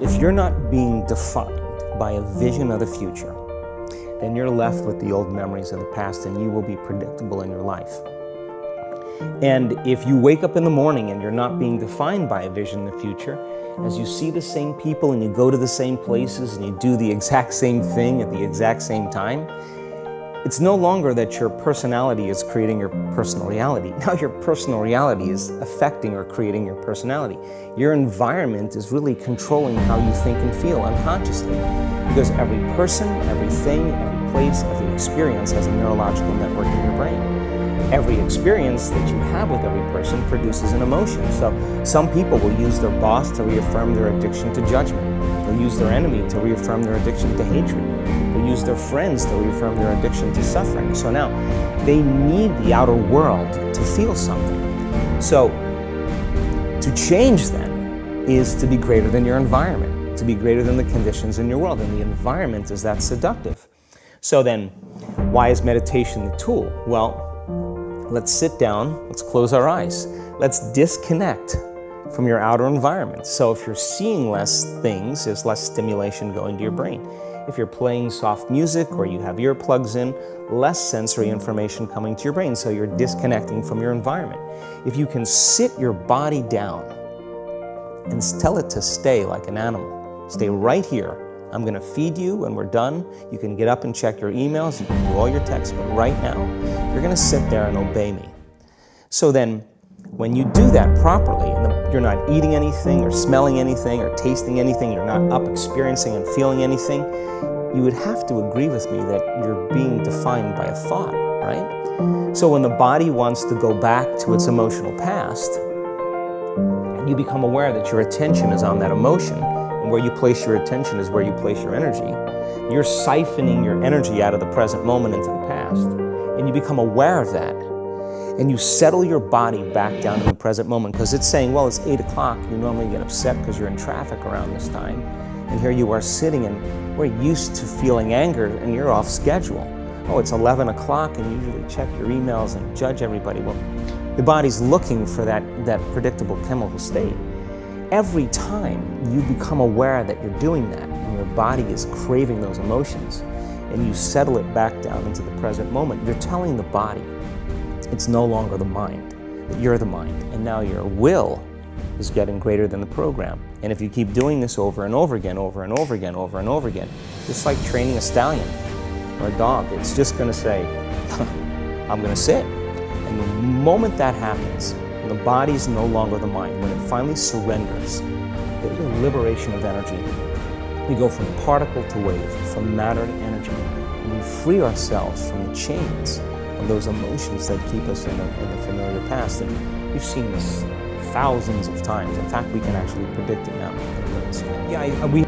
If you're not being defined by a vision of the future, then you're left with the old memories of the past and you will be predictable in your life. And if you wake up in the morning and you're not being defined by a vision in the future, as you see the same people and you go to the same places and you do the exact same thing at the exact same time, it's no longer that your personality is creating your personal reality. Now your personal reality is affecting or creating your personality. Your environment is really controlling how you think and feel unconsciously. Because every person, everything, every place, every experience has a neurological network in your brain. Every experience that you have with every person produces an emotion. So some people will use their boss to reaffirm their addiction to judgment. They'll use their enemy to reaffirm their addiction to hatred. They'll use their friends to reaffirm their addiction to suffering. So now they need the outer world to feel something. So to change then is to be greater than your environment, to be greater than the conditions in your world. And the environment is that seductive. So then why is meditation the tool? Well, let's sit down, let's close our eyes. Let's disconnect from your outer environment. So if you're seeing less things, there's less stimulation going to your brain. If you're playing soft music or you have earplugs in, less sensory information coming to your brain, so you're disconnecting from your environment. If you can sit your body down and tell it to stay like an animal, stay right here. I'm going to feed you when we're done. You can get up and check your emails, you can do all your texts, but right now, you're going to sit there and obey me. So then, when you do that properly, and you're not eating anything or smelling anything or tasting anything, you're not up experiencing and feeling anything, you would have to agree with me that you're being defined by a thought, right? So when the body wants to go back to its emotional past, and you become aware that your attention is on that emotion, and where you place your attention is where you place your energy, you're siphoning your energy out of the present moment into the past, and you become aware of that. And you settle your body back down to the present moment, because it's saying, well, it's 8 o'clock. You normally get upset because you're in traffic around this time. And here you are sitting, and we're used to feeling anger, and you're off schedule. Oh, it's 11 o'clock, and you usually check your emails and judge everybody. Well, the body's looking for that predictable chemical state. Every time you become aware that you're doing that, and your body is craving those emotions, and you settle it back down into the present moment, you're telling the body, it's no longer the mind, that you're the mind, and now your will is getting greater than the program. And if you keep doing this over and over again, over and over again, over and over again, just like training a stallion or a dog, it's just going to say, I'm going to sit. And the moment that happens, the body's no longer the mind. When it finally surrenders, there's a liberation of energy. We go from particle to wave, from matter to energy, and we free ourselves from the chains of those emotions that keep us in the familiar past. And we've seen this thousands of times. In fact, we can actually predict it now. Yeah, we